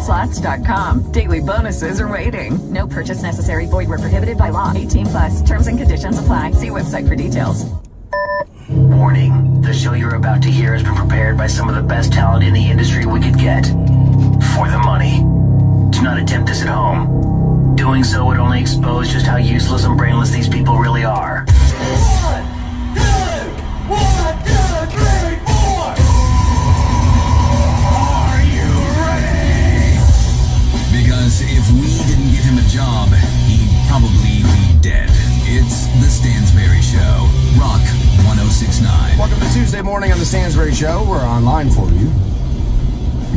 LuckyLandSlots.com. Daily bonuses are waiting. No purchase necessary. Void where prohibited by law. 18 plus. Terms and conditions apply. See website for details. Warning. The show you're about to hear has been prepared by some of the best talent in the industry we could get. For the money. Do not attempt this at home. Doing so would only expose just how useless and brainless these people really are. 1, 2, 1, 2, 3, 4. Are you ready? Because if we didn't get him a job, he'd probably be dead. It's The Stansberry Show. Rock 1069. Welcome to Tuesday morning on The Stansberry Show. We're online for you.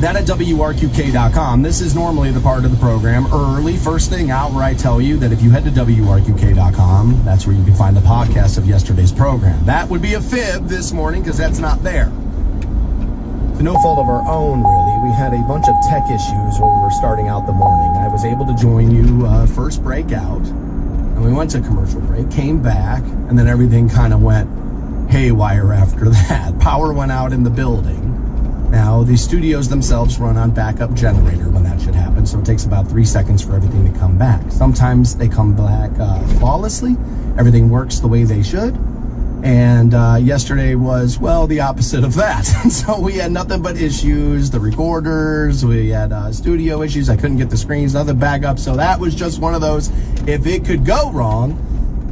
That at WRQK.com. This is normally the part of the program early, first thing out, where I tell you that if you head to WRQK.com, that's where you can find the podcast of yesterday's program. That would be a fib this morning because that's not there. To no fault of our own, really. We had a bunch of tech issues when we were starting out the morning. I was able to join you first break out, and we went to commercial break, came back, and then everything kind of went haywire after that. Power went out in the building. Now, the studios themselves run on backup generator when that should happen, so it takes about 3 seconds for everything to come back. Sometimes they come back flawlessly. Everything works the way they should. And yesterday was, well, the opposite of that. So we had nothing but issues. The recorders, we had studio issues. I couldn't get the screens, nothing backup. So that was just one of those, if it could go wrong,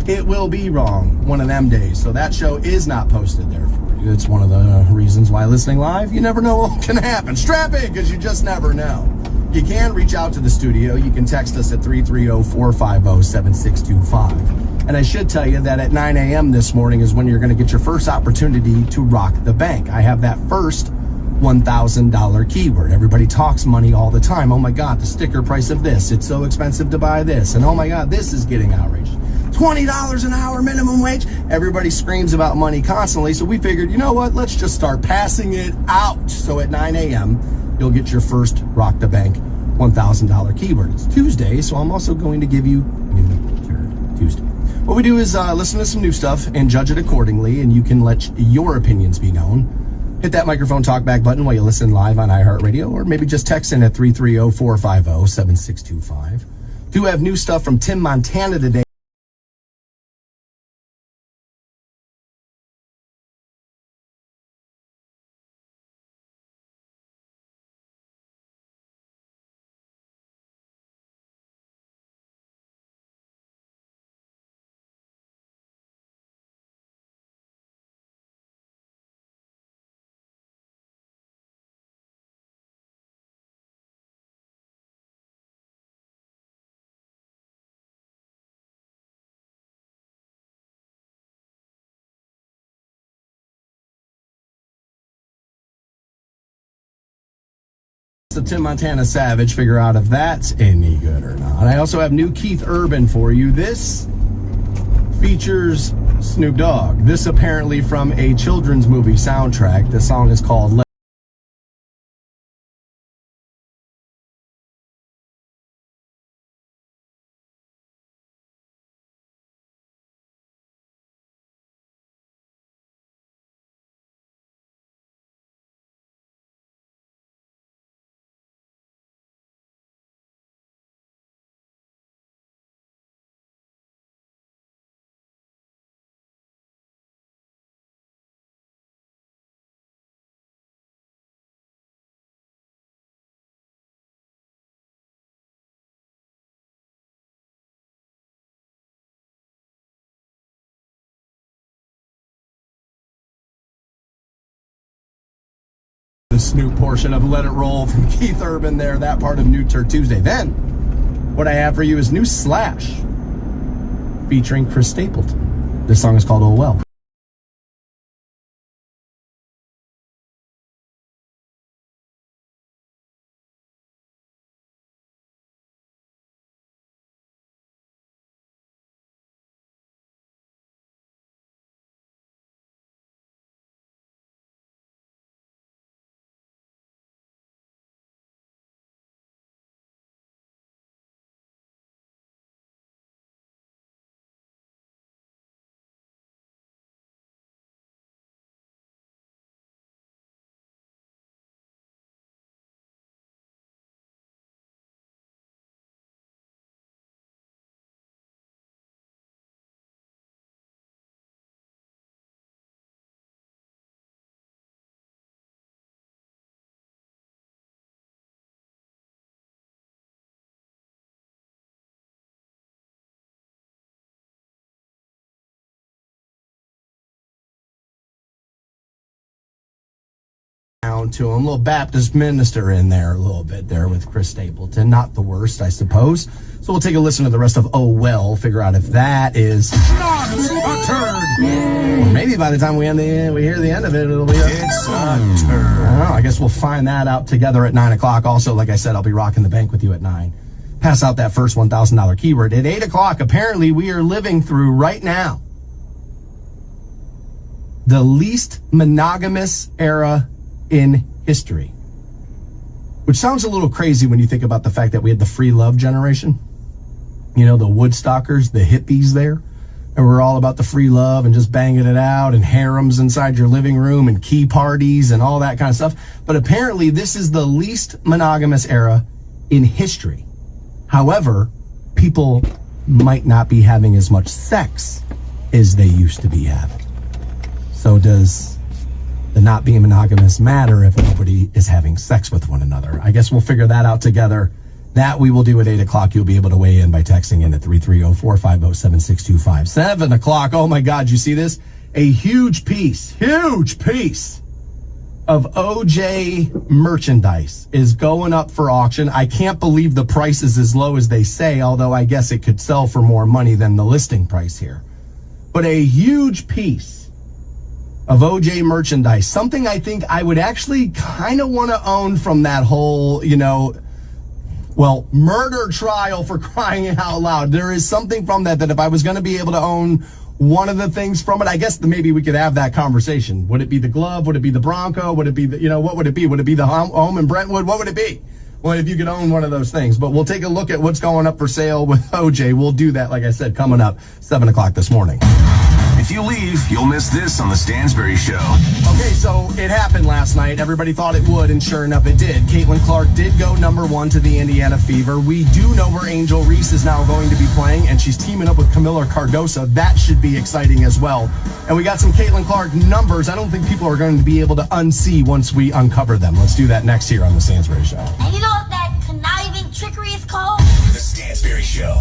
it will be wrong one of them days. So that show is not posted there for you. It's one of the reasons why listening live, you never know what can happen. Strap in, because you just never know. You can reach out to the studio. You can text us at 330-450-7625. And I should tell you that at 9 a.m. this morning is when you're going to get your first opportunity to rock the bank. I have that first $1,000 keyword. Everybody talks money all the time. Oh my God, the sticker price of this. It's so expensive to buy this. And oh my God, this is getting outrageous. $20 an hour minimum wage. Everybody screams about money constantly. So we figured, you know what? Let's just start passing it out. So at 9 a.m., you'll get your first Rock the Bank $1,000 keyword. It's Tuesday, so I'm also going to give you New Turd Tuesday. What we do is listen to some new stuff and judge it accordingly, and you can let your opinions be known. Hit that microphone talkback button while you listen live on iHeartRadio, or maybe just text in at 330-450-7625. Do have new stuff from Tim Montana today. So Tim Montana Savage, figure out if that's any good or not. I also have new Keith Urban for you. This features Snoop Dogg. This apparently from a children's movie soundtrack. The song is called the Snoop portion of Let It Roll from Keith Urban there, that part of New Turd Tuesday. Then, what I have for you is new Slash featuring Chris Stapleton. This song is called Oh Well. to him, little Baptist minister in there a little bit there with Chris Stapleton. Not the worst, I suppose. So we'll take a listen to the rest of Oh Well, figure out if that is not a turd. Or maybe by the time we hear the end of it, it'll be it's a turd. I guess we'll find that out together at 9 o'clock. Also, like I said, I'll be rocking the bank with you at 9. Pass out that first $1,000 keyword. At 8 o'clock, apparently we are living through right now the least monogamous era in history. Which sounds a little crazy when you think about the fact that we had the free love generation. You know, the Woodstockers, the hippies there. And we're all about the free love and just banging it out and harems inside your living room and key parties and all that kind of stuff. But apparently this is the least monogamous era in history. However, people might not be having as much sex as they used to be having. So does the not being monogamous matter if nobody is having sex with one another? I guess we'll figure that out together. That we will do at 8 o'clock. You'll be able to weigh in by texting in at 330-450-7625. 7 o'clock. Oh my God, you see this? A huge piece of OJ merchandise is going up for auction. I can't believe the price is as low as they say, although I guess it could sell for more money than the listing price here. But a huge piece of OJ merchandise, something I think I would actually kind of want to own from that whole, murder trial, for crying out loud. There is something from that if I was going to be able to own one of the things from it, I guess maybe we could have that conversation. Would it be the glove? Would it be the Bronco? Would it be what would it be? Would it be the home in Brentwood? What would it be? Well, if you could own one of those things. But we'll take a look at what's going up for sale with OJ. We'll do that, like I said, coming up 7 o'clock this morning. If you leave, you'll miss this on the Stansberry Show. Okay, so it happened last night. Everybody thought it would, and sure enough, it did. Caitlin Clark did go #1 to the Indiana Fever. We do know where Angel Reese is now going to be playing, and she's teaming up with Camila Cardoso. That should be exciting as well. And we got some Caitlin Clark numbers I don't think people are going to be able to unsee once we uncover them. Let's do that next here on the Stansberry Show. And you know what that conniving trickery is called? The Stansberry Show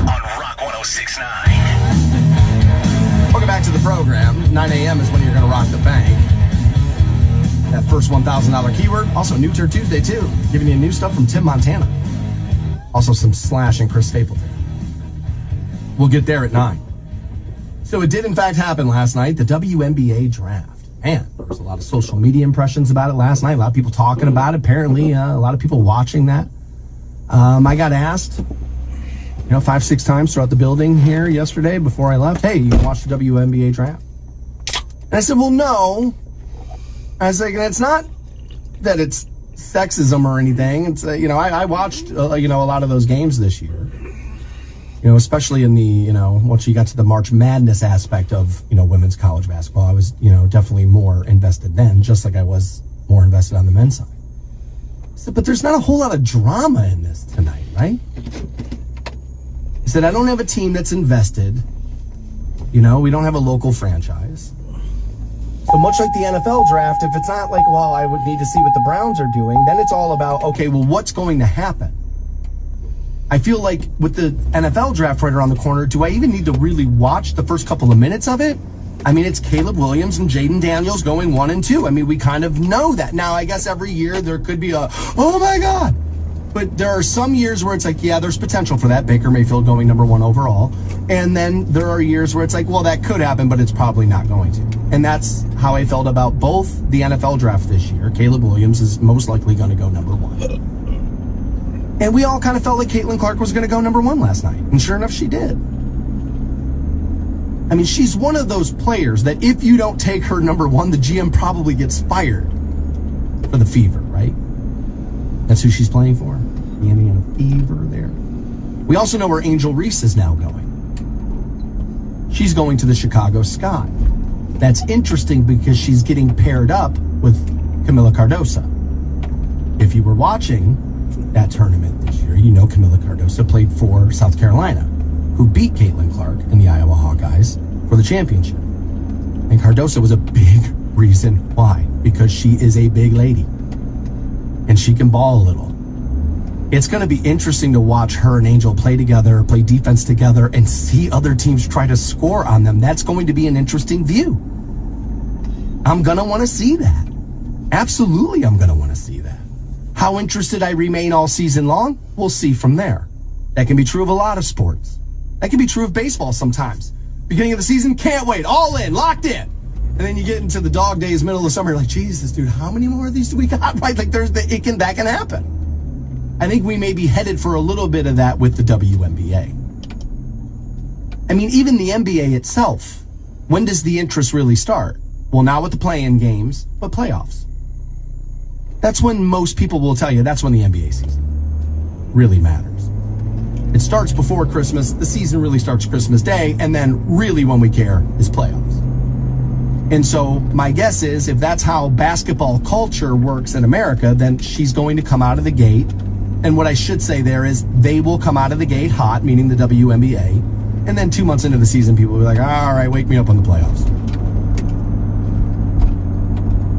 on Rock 106.9. Welcome back to the program. 9 a.m. is when you're going to rock the bank. That first $1,000 keyword. Also, New Tour Tuesday, too. Giving you new stuff from Tim Montana. Also, some Slash and Chris Stapleton. We'll get there at 9. So it did, in fact, happen last night. The WNBA draft. Man, there was a lot of social media impressions about it last night. A lot of people talking about it. Apparently, a lot of people watching that. I got asked 5-6 times throughout the building here yesterday before I left, hey, you watched the WNBA draft? And I said, well, no. I was like, it's not that it's sexism or anything. It's, I watched, a lot of those games this year. Especially in the, once you got to the March Madness aspect of, women's college basketball, I was, definitely more invested then, just like I was more invested on the men's side. I said, but there's not a whole lot of drama in this tonight, right? He said, I don't have a team that's invested. We don't have a local franchise. So much like the NFL draft, if it's not like, well, I would need to see what the Browns are doing, then it's all about, okay, well, what's going to happen? I feel like with the NFL draft right around the corner, do I even need to really watch the first couple of minutes of it? I mean, it's Caleb Williams and Jaden Daniels going 1 and 2. I mean, we kind of know that. Now, I guess every year there could be oh my God. But there are some years where it's like, yeah, there's potential for that. Baker Mayfield going #1 overall. And then there are years where it's like, well, that could happen, but it's probably not going to. And that's how I felt about both the NFL draft this year. Caleb Williams is most likely going to go #1. And we all kind of felt like Caitlin Clark was going to go #1 last night. And sure enough, she did. I mean, she's one of those players that if you don't take her #1, the GM probably gets fired for the Fever, right? That's who she's playing for. The Indiana Fever there. We also know where Angel Reese is now going. She's going to the Chicago Sky. That's interesting because she's getting paired up with Camila Cardoso. If you were watching that tournament this year, Camila Cardoso played for South Carolina, who beat Caitlin Clark in the Iowa Hawkeyes for the championship. And Cardoso was a big reason why, because she is a big lady. And she can ball a little. It's going to be interesting to watch her and Angel play together, play defense together, and see other teams try to score on them. That's going to be an interesting view. I'm going to want to see that. Absolutely, I'm going to want to see that. How interested I remain all season long, we'll see from there. That can be true of a lot of sports. That can be true of baseball sometimes. Beginning of the season, can't wait, all in, locked in. And then you get into the dog days, middle of the summer, you're like, Jesus, dude, how many more of these do we got? Right? Like, that can happen. I think we may be headed for a little bit of that with the WNBA. I mean, even the NBA itself, when does the interest really start? Well, not with the play-in games, but playoffs. That's when most people will tell you that's when the NBA season really matters. It starts before Christmas, the season really starts Christmas Day, and then really when we care is playoffs. And so my guess is if that's how basketball culture works in America, then she's going to come out of the gate. And what I should say there is they will come out of the gate hot, meaning the WNBA. And then 2 months into the season, people will be like, all right, wake me up on the playoffs.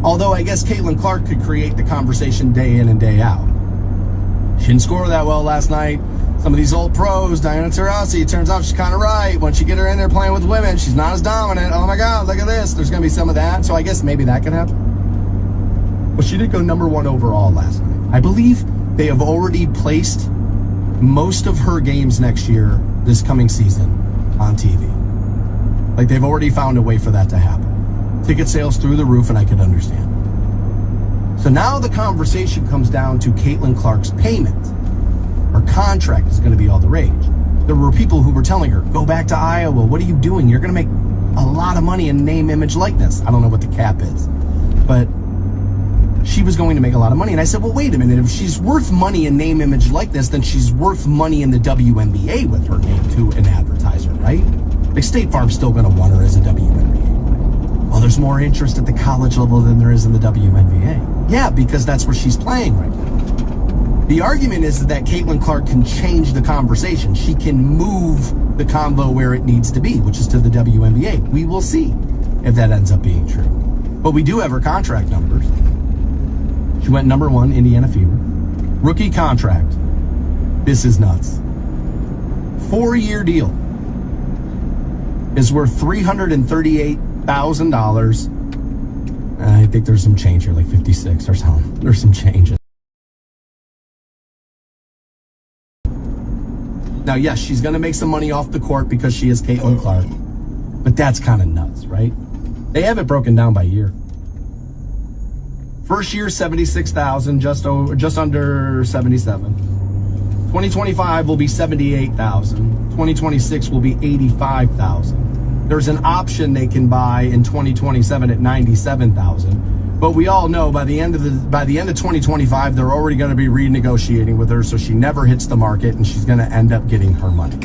Although I guess Caitlin Clark could create the conversation day in and day out. She didn't score that well last night. Some of these old pros, Diana Taurasi, it turns out she's kind of right. Once you get her in there playing with women, she's not as dominant. Oh my God, look at this. There's going to be some of that. So I guess maybe that could happen. Well, she did go number 1 overall last night. I believe they have already placed most of her games next year, this coming season, on TV. Like they've already found a way for that to happen. Ticket sales through the roof, and I could understand. So now the conversation comes down to Caitlin Clark's payment. Her contract is going to be all the rage. There were people who were telling her, go back to Iowa. What are you doing? You're going to make a lot of money in name, image, likeness. I don't know what the cap is, but she was going to make a lot of money. And I said, well, wait a minute. If she's worth money in name, image, likeness, then she's worth money in the WNBA with her name to an advertiser, right? Like State Farm's still going to want her as a WNBA. Well, there's more interest at the college level than there is in the WNBA. Yeah, because that's where she's playing right now. The argument is that Caitlin Clark can change the conversation. She can move the convo where it needs to be, which is to the WNBA. We will see if that ends up being true. But we do have her contract numbers. She went number 1, Indiana Fever. Rookie contract. This is nuts. 4-year deal. Is worth $338,000. I think there's some change here, like 56 or something. There's some change. Now, yes, she's going to make some money off the court because she is Caitlin Clark. But that's kind of nuts, right? They have it broken down by year. First year, $76,000, just under 77. 2025 will be $78,000. 2026 will be $85,000. There's an option they can buy in 2027 at $97,000. But we all know by the end of 2025, they're already going to be renegotiating with her, so she never hits the market, and she's going to end up getting her money.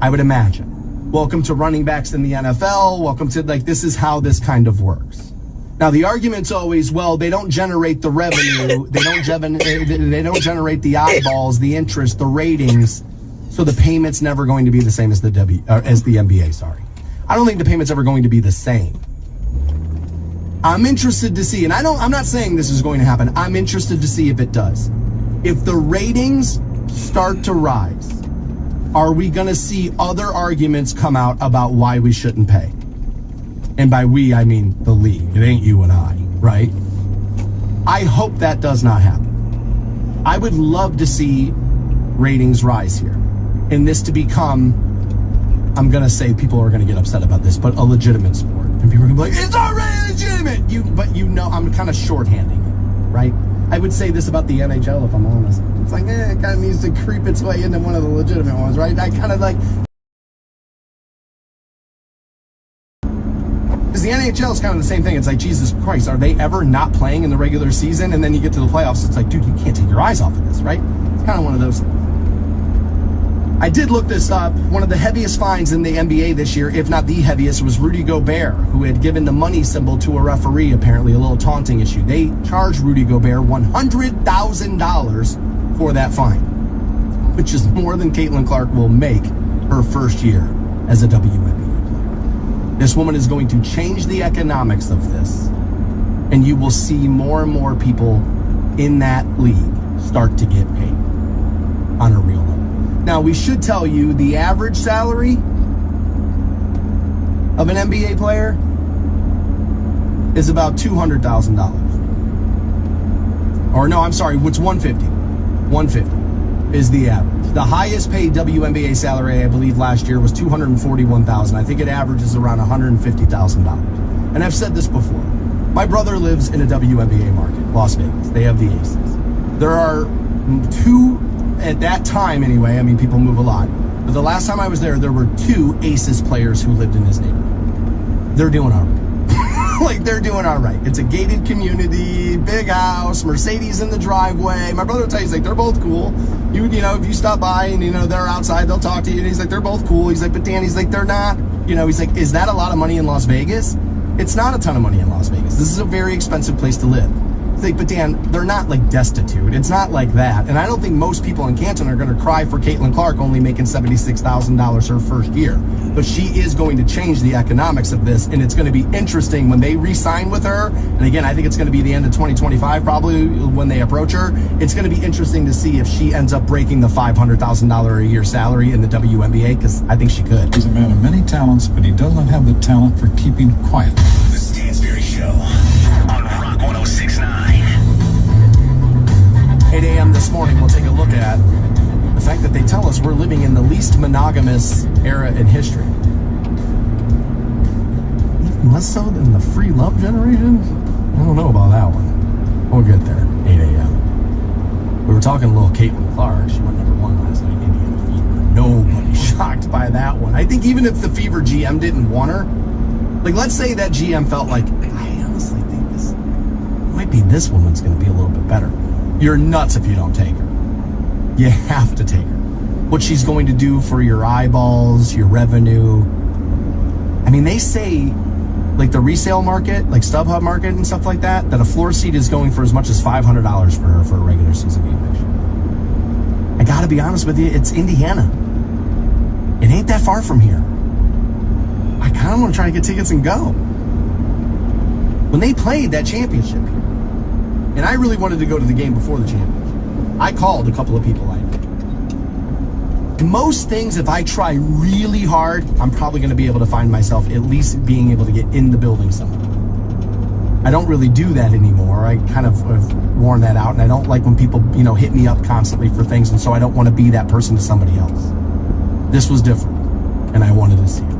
I would imagine. Welcome to running backs in the NFL. Welcome to, like, this is how this kind of works. Now, the argument's always, well, they don't generate the revenue. They don't generate the eyeballs, the interest, the ratings. So the payment's never going to be the same as the NBA, sorry. I don't think the payment's ever going to be the same. I'm interested to see, and I'm not saying this is going to happen. I'm interested to see if it does. If the ratings start to rise, are we going to see other arguments come out about why we shouldn't pay? And by we, I mean the league. It ain't you and I, right? I hope that does not happen. I would love to see ratings rise here. And this to become, I'm going to say people are going to get upset about this, but a legitimate sport. And people are going to be like, it's already legitimate! But I'm kind of shorthanding it, right? I would say this about the NHL, if I'm honest. It's like, it kind of needs to creep its way into one of the legitimate ones, right? I kind of like... Because the NHL is kind of the same thing. It's like, Jesus Christ, are they ever not playing in the regular season? And then you get to the playoffs, it's like, dude, you can't take your eyes off of this, right? It's kind of one of those things. I did look this up. One of the heaviest fines in the NBA this year, if not the heaviest, was Rudy Gobert, who had given the money symbol to a referee, apparently a little taunting issue. They charged Rudy Gobert $100,000 for that fine, which is more than Caitlin Clark will make her first year as a WNBA player. This woman is going to change the economics of this, and you will see more and more people in that league start to get paid on a real level. Now, we should tell you the average salary of an NBA player is about $200,000. Or no, I'm sorry, what's 150? 150 is the average. The highest paid WNBA salary, I believe, last year was $241,000. I think it averages around $150,000. And I've said this before. My brother lives in a WNBA market, Las Vegas. They have the Aces. There are two, at that time anyway, I mean, people move a lot. But the last time I was there were 2 Aces players who lived in this neighborhood. They're doing all right. Like, they're doing all right. It's a gated community, big house, Mercedes in the driveway. My brother will tell you, he's like, they're both cool. You know, if you stop by and, you know, they're outside, they'll talk to you. And he's like, they're both cool. He's like, but Dan, he's like, they're not. You know, he's like, is that a lot of money in Las Vegas? It's not a ton of money in Las Vegas. This is a very expensive place to live. He's like, but Dan, they're not like destitute. It's not like that. And I don't think most people in Canton are going to cry for Caitlin Clark only making $76,000 her first year. But she is going to change the economics of this, and it's going to be interesting when they re-sign with her. And again, I think it's going to be the end of 2025 probably when they approach her. It's going to be interesting to see if she ends up breaking the $500,000 a year salary in the WNBA, because I think she could. He's a man of many talents, but he does not have the talent for keeping quiet. The Stansberry Show on Rock 106.9. 8 a.m. this morning, we'll take a look at the fact that they tell us we're living in the least monogamous era in history. Even less so than the free love generation? I don't know about that one. We'll get there. 8 a.m. We were talking a little Caitlin Clark. She went #1 last night, Indiana Fever. Nobody shocked by that one. I think even if the Fever GM didn't want her, like, let's say that GM felt like, I honestly think this might be this woman's going to be a little bit better. You're nuts if you don't take her. You have to take her. What she's going to do for your eyeballs, your revenue. I mean, they say, like the resale market, like StubHub market and stuff like that, that a floor seat is going for as much as $500 for her for a regular season game next year. I gotta be honest with you, it's Indiana. It ain't that far from here. I kind of want to try to get tickets and go. When they played that championship here, and I really wanted to go to the game before the championship, I called a couple of people I know. Most things, if I try really hard, I'm probably going to be able to find myself at least being able to get in the building somewhere. I don't really do that anymore. I kind of have worn that out, and I don't like when people, you know, hit me up constantly for things, and so I don't want to be that person to somebody else. This was different, and I wanted to see it.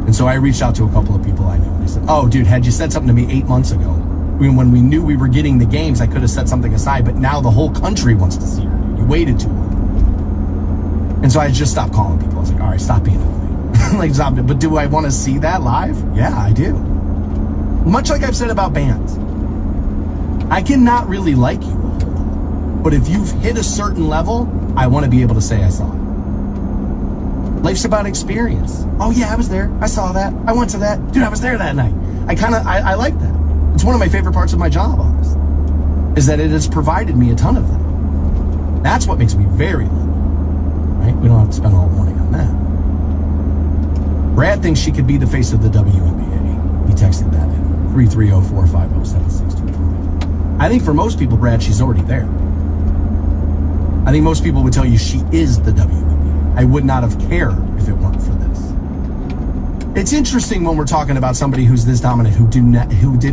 And so I reached out to a couple of people I know, and they said, oh, dude, had you said something to me 8 months ago, when we knew we were getting the games, I could have set something aside, but now the whole country wants to see her. You waited too long. And so I just stopped calling people. I was like, all right, stop being annoying. Like, stop it. But do I want to see that live? Yeah, I do. Much like I've said about bands. I cannot really like you, but if you've hit a certain level, I want to be able to say I saw it. Life's about experience. Oh yeah, I was there. I saw that. I went to that. Dude, I was there that night. I like that. It's one of my favorite parts of my job, honestly, is that it has provided me a ton of them. That's what makes me very lucky, right? We don't have to spend all morning on that. Brad thinks she could be the face of the WNBA. He texted that in. 330-450-7624. I think for most people, Brad, she's already there. I think most people would tell you she is the WNBA. I would not have cared if it weren't for this. It's interesting when we're talking about somebody who's this dominant who did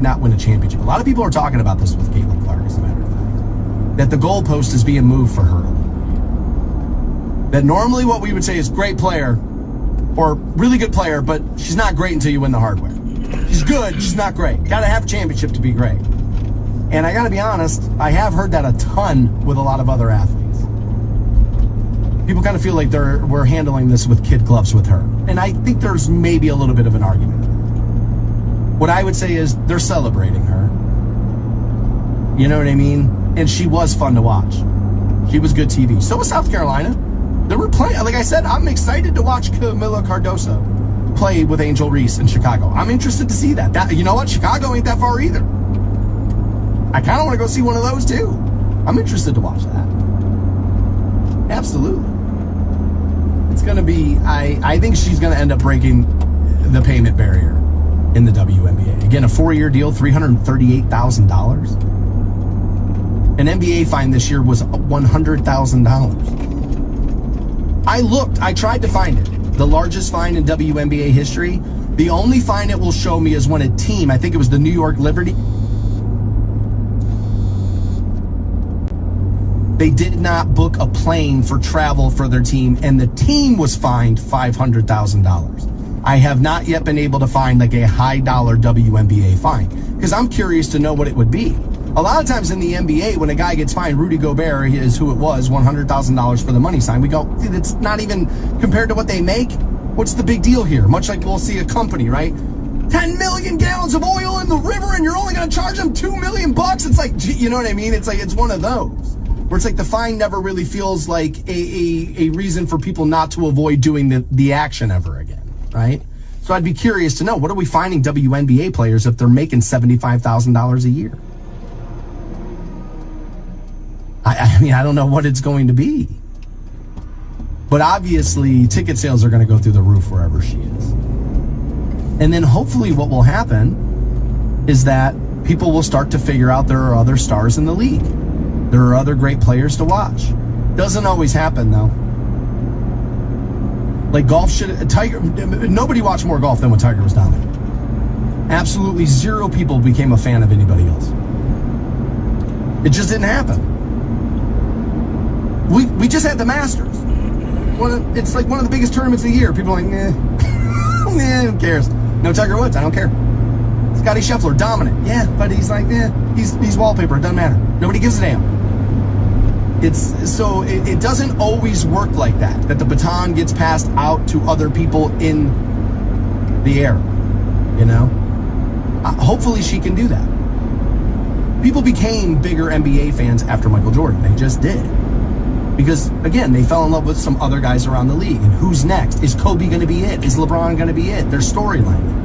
not win a championship. A lot of people are talking about this with Caitlin Clark, as a matter of fact. That the goalpost is being moved for her. That normally what we would say is great player or really good player, but she's not great until you win the hardware. She's good, she's not great. Gotta have a championship to be great. And I gotta be honest, I have heard that a ton with a lot of other athletes. People kind of feel like we're handling this with kid gloves with her. And I think there's maybe a little bit of an argument. What I would say is they're celebrating her. You know what I mean? And she was fun to watch. She was good TV. So was South Carolina. They were playing, like I said, I'm excited to watch Camila Cardoso play with Angel Reese in Chicago. I'm interested to see that. You know what? Chicago ain't that far either. I kind of want to go see one of those too. I'm interested to watch that. Absolutely. It's going to be, I think she's going to end up breaking the payment barrier in the WNBA. Again, a 4-year deal, $338,000. An NBA fine this year was $100,000. I tried to find it. The largest fine in WNBA history. The only fine it will show me is when a team, I think it was the New York Liberty, They did not book a plane for travel for their team, and the team was fined $500,000. I have not yet been able to find like a high dollar WNBA fine, because I'm curious to know what it would be. A lot of times in the NBA, when a guy gets fined, Rudy Gobert is who it was, $100,000 for the money sign. We go, dude, it's not even compared to what they make. What's the big deal here? Much like we'll see a company, right? 10 million gallons of oil in the river, and you're only going to charge them $2 million. It's like, you know what I mean? It's like, it's one of those where it's like the fine never really feels like a reason for people not to avoid doing the action ever again, right? So I'd be curious to know, what are we finding WNBA players if they're making $75,000 a year? I mean, I don't know what it's going to be. But obviously, ticket sales are going to go through the roof wherever she is. And then hopefully what will happen is that people will start to figure out there are other stars in the league. There are other great players to watch. Doesn't always happen, though. Like golf nobody watched more golf than when Tiger was dominating. Absolutely zero people became a fan of anybody else. It just didn't happen. We just had the Masters. It's like one of the biggest tournaments of the year. People are like, who cares? No Tiger Woods, I don't care. Scotty Scheffler, dominant. Yeah, but he's like, he's wallpaper, it doesn't matter. Nobody gives a damn. It doesn't always work like that the baton gets passed out to other people in the air, you know? Hopefully she can do that. People became bigger NBA fans after Michael Jordan. They just did. Because, again, they fell in love with some other guys around the league. And who's next? Is Kobe going to be it? Is LeBron going to be it? Their storyline.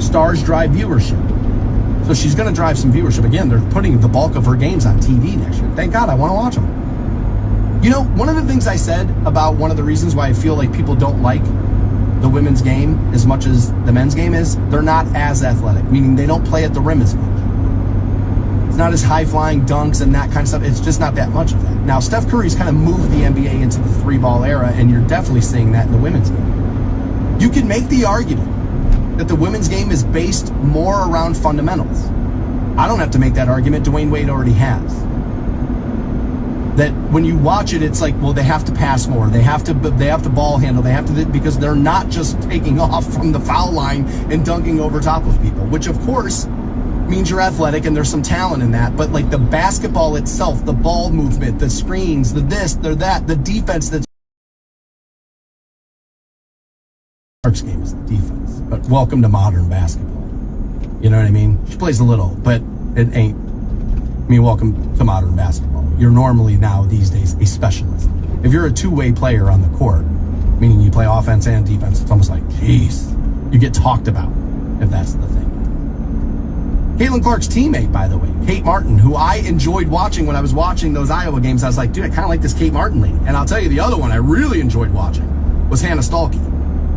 Stars drive viewership. So she's going to drive some viewership. Again, they're putting the bulk of her games on TV next year. Thank God, I want to watch them. You know, one of the things I said about one of the reasons why I feel like people don't like the women's game as much as the men's game is, they're not as athletic, meaning they don't play at the rim as much. It's not as high-flying dunks and that kind of stuff. It's just not that much of that. Now, Steph Curry's kind of moved the NBA into the three-ball era, and you're definitely seeing that in the women's game. You can make the argument that the women's game is based more around fundamentals. I don't have to make that argument. Dwayne Wade already has. That when you watch it, it's like, well, they have to pass more. They have to ball handle. They have to, because they're not just taking off from the foul line and dunking over top of people, which, of course, means you're athletic and there's some talent in that. But like the basketball itself, the ball movement, the screens, the this, the that, the defense that's Clark's game is the defense. But welcome to modern basketball. You know what I mean? She plays a little, but it ain't. I mean, welcome to modern basketball. You're normally now these days a specialist. If you're a two-way player on the court, meaning you play offense and defense, it's almost like, geez, you get talked about if that's the thing. Caitlin Clark's teammate, by the way, Kate Martin, who I enjoyed watching when I was watching those Iowa games. I was like, dude, I kind of like this Kate Martin lady. And I'll tell you, the other one I really enjoyed watching was Hannah Stalky.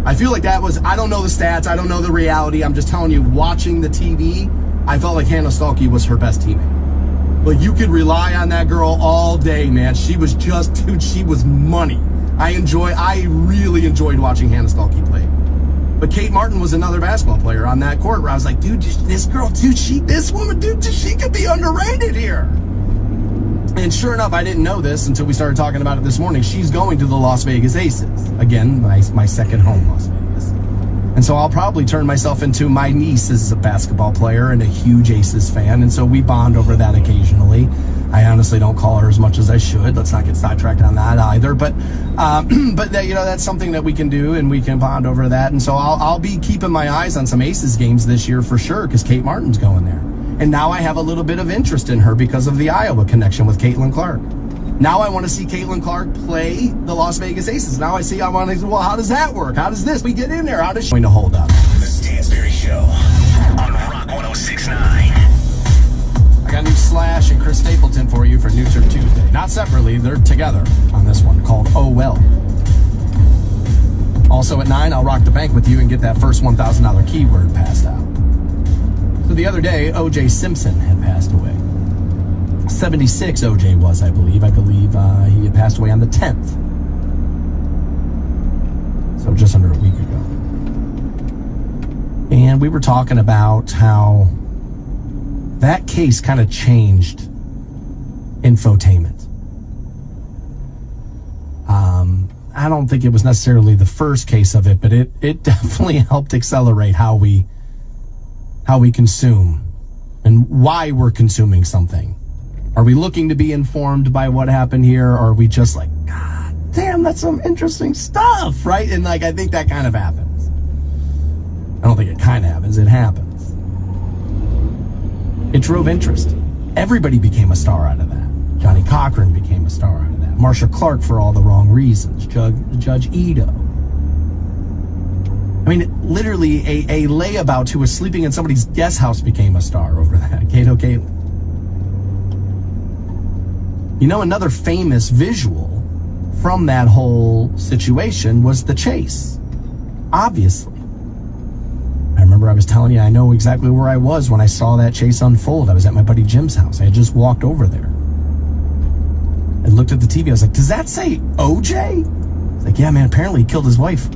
I feel like that was, I don't know the stats, I don't know the reality. I'm just telling you, watching the TV, I felt like Hannah Stalky was her best teammate. But you could rely on that girl all day, man. She was just, dude, she was money. I really enjoyed watching Hannah Stalky play. But Kate Martin was another basketball player on that court where I was like, dude, this girl, dude, this woman, dude, she could be underrated here. And sure enough, I didn't know this until we started talking about it this morning. She's going to the Las Vegas Aces. Again, my second home, Las Vegas. And so I'll probably turn myself into, my niece is a basketball player and a huge Aces fan. And so we bond over that occasionally. I honestly don't call her as much as I should. Let's not get sidetracked on that either. But that, you know, that's something that we can do, and we can bond over that. And so I'll be keeping my eyes on some Aces games this year for sure, because Kate Martin's going there. And now I have a little bit of interest in her because of the Iowa connection with Caitlin Clark. Now I want to see Caitlin Clark play the Las Vegas Aces. Now I want to, well, how does that work? How does this? We get in there. How does she going to hold up? The Stansberry Show on Rock 106.9. I got new Slash and Chris Stapleton for you for New Turk Tuesday. Not separately, they're together on this one called Oh Well. Also at 9, I'll rock the bank with you and get that first $1,000 keyword passed out. So the other day, O.J. Simpson had passed away. 76 O.J. was, I believe. I believe he had passed away on the 10th. So just under a week ago. And we were talking about how that case kind of changed infotainment. I don't think it was necessarily the first case of it, but it definitely helped accelerate how we consume and why we're consuming something. Are we looking to be informed by what happened here, or are we just like, God damn, that's some interesting stuff, right? And like, I think that kind of happens. I don't think it kind of happens, it happens. It drove interest. Everybody became a star out of that. Johnny Cochran became a star out of that. Marcia Clark for all the wrong reasons. Judge Ito. I mean, literally a layabout who was sleeping in somebody's guest house became a star over that. Kato Kaelin. You know, another famous visual from that whole situation was the chase. Obviously. I remember I was telling you, I know exactly where I was when I saw that chase unfold. I was at my buddy Jim's house. I had just walked over there. I looked at the TV. I was like, does that say OJ? He's like, yeah, man, apparently he killed his wife.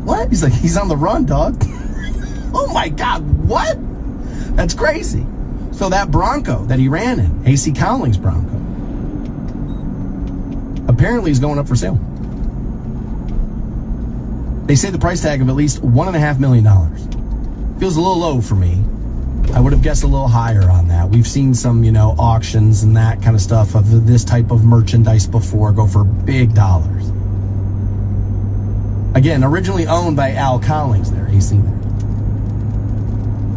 What? He's like, he's on the run, dog. Oh my God, what? That's crazy. So that Bronco that he ran in, AC Cowling's Bronco, apparently is going up for sale. They say the price tag of at least $1.5 million. Feels a little low for me. I would have guessed a little higher on that. We've seen some, auctions and that kind of stuff of this type of merchandise before go for big dollars. Again, originally owned by Al Collings there, AC there.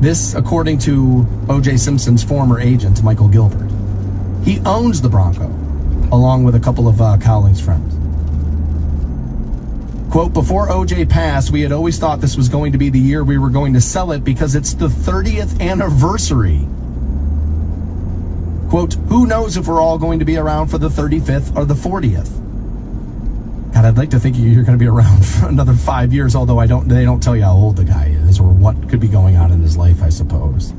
This, according to O.J. Simpson's former agent, Michael Gilbert. He owns the Bronco, along with a couple of Collings' friends. Quote, before O.J. passed, we had always thought this was going to be the year we were going to sell it because it's the 30th anniversary. Quote, who knows if we're all going to be around for the 35th or the 40th? God, I'd like to think you're going to be around for another 5 years, although they don't tell you how old the guy is or what could be going on in his life, I suppose.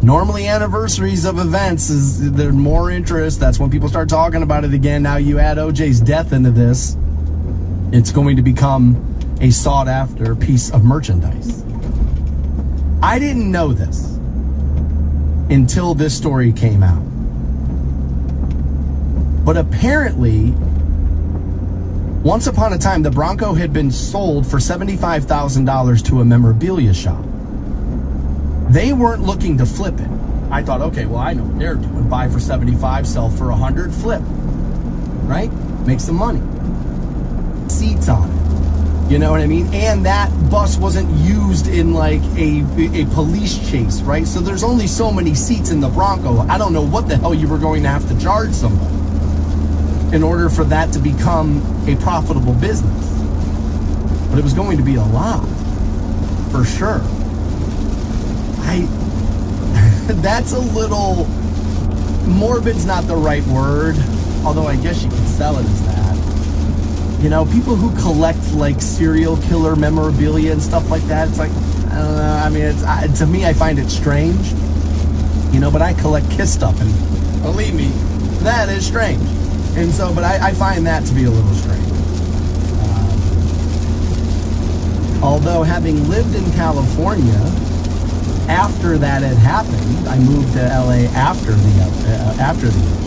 Normally anniversaries of events there's more interest. That's when people start talking about it again. Now you add OJ's death into this, it's going to become a sought after piece of merchandise. I didn't know this until this story came out. But apparently, once upon a time, the Bronco had been sold for $75,000 to a memorabilia shop. They weren't looking to flip it. I thought, okay, well, I know what they're doing. Buy for 75, sell for 100, flip. Right? Make some money. Seats on it. You know what I mean? And that bus wasn't used in like a police chase, right? So there's only so many seats in the Bronco. I don't know what the hell you were going to have to charge somebody in order for that to become a profitable business. But it was going to be a lot, for sure. That's a little, morbid's not the right word, although I guess you could sell it as that. People who collect like serial killer memorabilia and stuff like that, it's like, I don't know, I mean, to me, I find it strange, but I collect Kiss stuff, and believe me, that is strange. And so, but I find that to be a little strange. Although having lived in California, after that had happened, I moved to LA after the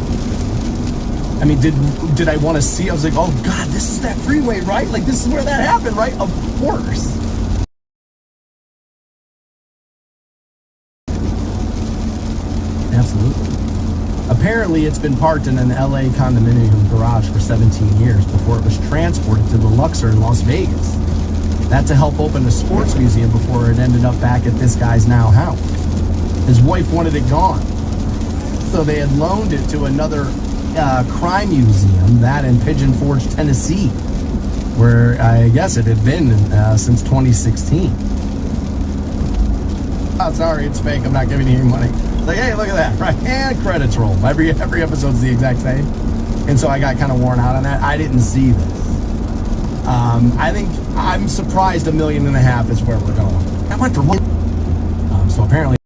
I mean, did I want to see? I was like, oh God, this is that freeway, right? Like, this is where that happened, right? Of course. Absolutely. Apparently, it's been parked in an LA condominium garage for 17 years before it was transported to the Luxor in Las Vegas. That to help open a sports museum before it ended up back at this guy's now house. His wife wanted it gone, so they had loaned it to another crime museum, that in Pigeon Forge, Tennessee, where I guess it had been since 2016. Oh, sorry, it's fake. I'm not giving you any money. It's like, hey, look at that, right? And credits roll. Every episode's the exact same. And so I got kind of worn out on that. I didn't see this. I think I'm surprised $1.5 million is where we're going. I went for what? So apparently,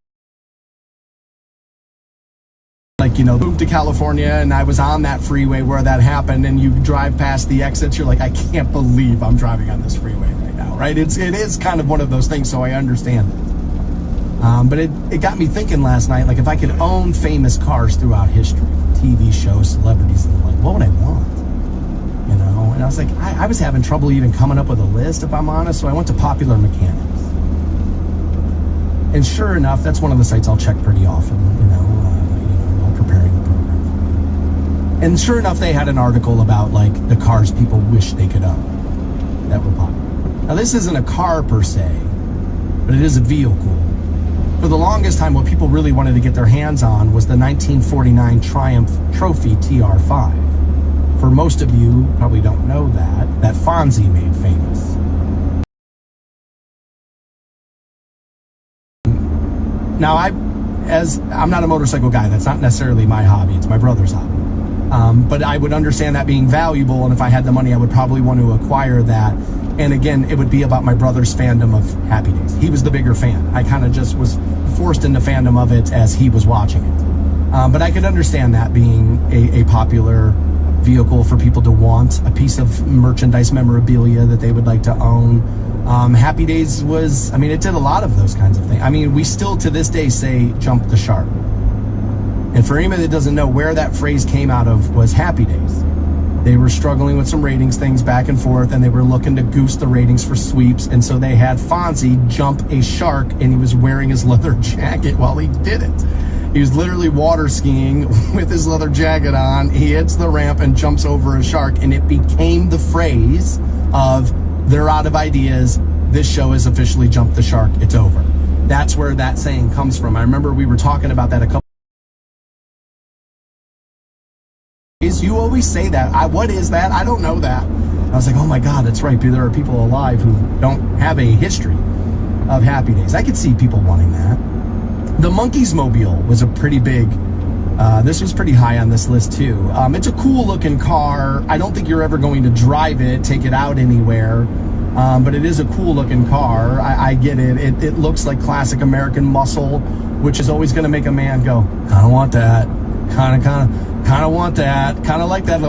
moved to California, and I was on that freeway where that happened, and you drive past the exits, you're like, I can't believe I'm driving on this freeway right now, right? It is kind of one of those things, so I understand it. But it got me thinking last night, like if I could own famous cars throughout history, TV shows, celebrities, and the like, what would I want? You know, and I was like, I was having trouble even coming up with a list, if I'm honest, so I went to Popular Mechanics. And sure enough, that's one of the sites I'll check pretty often, while preparing the program. And sure enough, they had an article about like the cars people wish they could own that were popular. Now this isn't a car per se, but it is a vehicle. For the longest time, what people really wanted to get their hands on was the 1949 Triumph Trophy TR5. For most of you, probably don't know that Fonzie made famous. Now, I'm not a motorcycle guy. That's not necessarily my hobby. It's my brother's hobby. But I would understand that being valuable, and if I had the money, I would probably want to acquire that. And again, it would be about my brother's fandom of Happy Days. He was the bigger fan. I kind of just was forced into fandom of it as he was watching it. But I could understand that being a popular vehicle for people to want, a piece of merchandise memorabilia that they would like to own. Happy Days was, it did a lot of those kinds of things. We still to this day say jump the shark. And for anybody that doesn't know where that phrase came out of was Happy Days. They were struggling with some ratings things back and forth, and they were looking to goose the ratings for sweeps, and so they had Fonzie jump a shark, and he was wearing his leather jacket while he did it. He was literally water skiing with his leather jacket on. He hits the ramp and jumps over a shark, and it became the phrase of, they're out of ideas, this show has officially jumped the shark, it's over. That's where that saying comes from. I remember we were talking about that a couple. You always say that. What is that? I don't know that. I was like, oh my God, that's right. There are people alive who don't have a history of Happy Days. I could see people wanting that. The Monkeys Mobile was a pretty big, this was pretty high on this list too. It's a cool looking car. I don't think you're ever going to drive it, take it out anywhere. But it is a cool looking car. I get it. It looks like classic American muscle, which is always going to make a man go, kind of want that. Kind of want that. Kind of like that.